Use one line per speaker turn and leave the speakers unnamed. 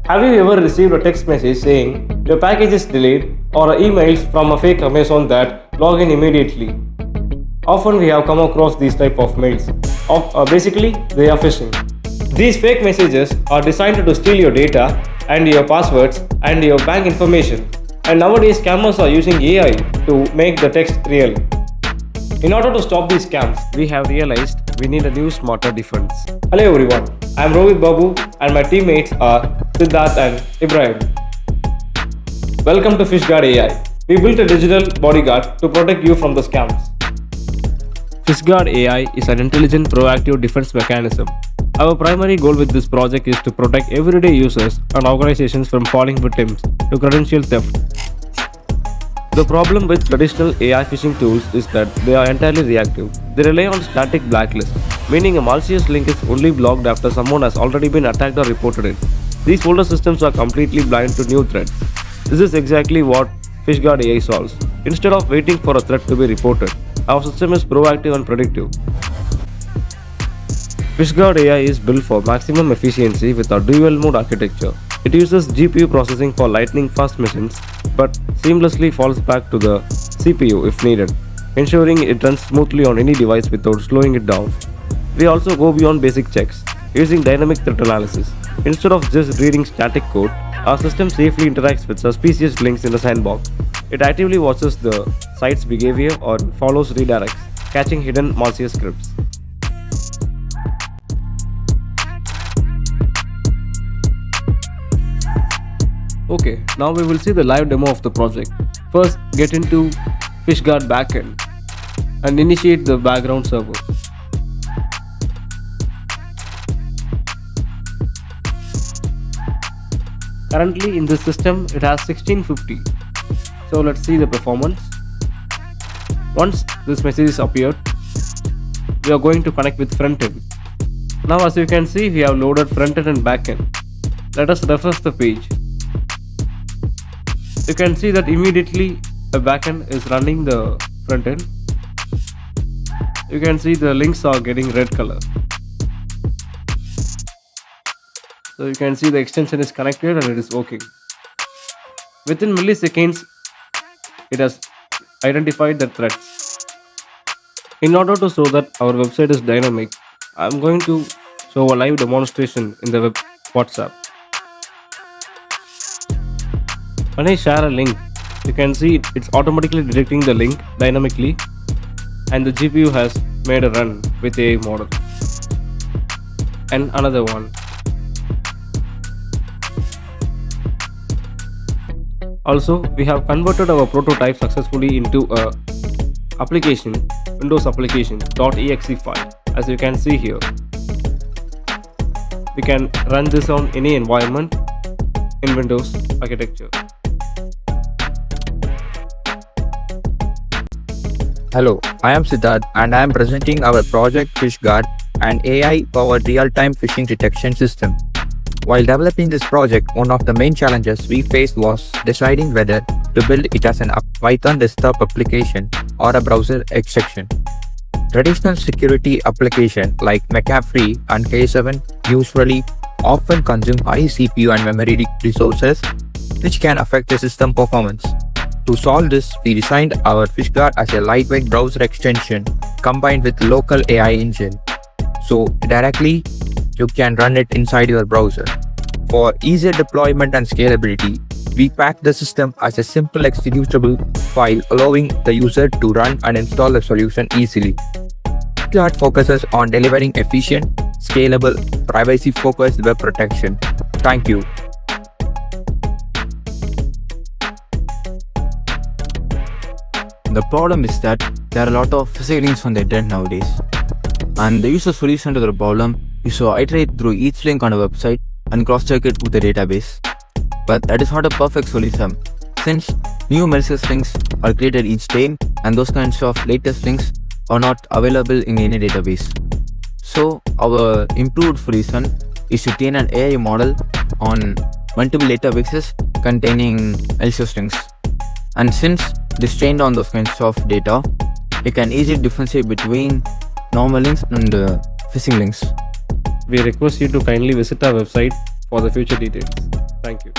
Have you ever received a text message saying your package is delayed or emails from a fake Amazon that log in immediately? Often we have come across these type of mails. Basically, they are phishing. These fake messages are designed to steal your data and your passwords and your bank information. And nowadays scammers are using AI to make the text real. In order to stop these scams, we have realized we need a new smarter defense. Hello everyone, I am Rohit Babu and my teammates are Siddharth and Ibrahim. Welcome to PhishGuard AI. We built a digital bodyguard to protect you from the scams. PhishGuard AI is an intelligent proactive defense mechanism. Our primary goal with this project is to protect everyday users and organizations from falling victims to credential theft. The problem with traditional AI phishing tools is that they are entirely reactive. They rely on static blacklists, meaning a malicious link is only blocked after someone has already been attacked or reported it. These folder systems are completely blind to new threats. This is exactly what PhishGuard AI solves. Instead of waiting for a threat to be reported, our system is proactive and predictive. PhishGuard AI is built for maximum efficiency with our dual mode architecture. It uses GPU processing for lightning fast machines, but seamlessly falls back to the CPU if needed, ensuring it runs smoothly on any device without slowing it down. We also go beyond basic checks, using dynamic threat analysis. Instead of just reading static code, our system safely interacts with suspicious links in the sandbox. It actively watches the site's behavior or follows redirects, catching hidden malicious scripts. Okay, now we will see the live demo of the project. First, get into PhishGuard backend and initiate the background server. Currently in this system, it has 1650. So let's see the performance. Once this message is appeared, we are going to connect with frontend. Now as you can see, we have loaded frontend and backend. Let us refresh the page. You can see that immediately a backend is running the frontend. You can see the links are getting red color. So you can see the extension is connected and it is working. Within milliseconds, it has identified the threats. In order to show that our website is dynamic, I am going to show a live demonstration in the WhatsApp. When I share a link, you can see it's automatically detecting the link dynamically, and the GPU has made a run with AI model. And another one. Also, we have converted our prototype successfully into a application, Windows application .exe file, as you can see here. We can run this on any environment in Windows architecture.
Hello, I am Siddharth and I am presenting our project PhishGuard, an AI-powered real-time phishing detection system. While developing this project, one of the main challenges we faced was deciding whether to build it as a Python desktop application or a browser extension. Traditional security applications like McAfee and K7 usually often consume high CPU and memory resources, which can affect the system performance. To solve this, we designed our PhishGuard as a lightweight browser extension combined with local AI engine. So directly, you can run it inside your browser. For easier deployment and scalability, we packed the system as a simple executable file, allowing the user to run and install the solution easily. PhishGuard focuses on delivering efficient, scalable, privacy-focused web protection. Thank you.
The problem is that there are a lot of phishing links on the internet nowadays, and the user solution to the problem is to iterate through each link on a website and cross-check it with the database. But that is not a perfect solution, since new malicious links are created each day and those kinds of latest links are not available in any database. So our improved solution is to train an AI model on multiple databases containing malicious links. And since it is trained on those kinds of data, it can easily differentiate between normal links and phishing links.
We request you to kindly visit our website for the future details. Thank you.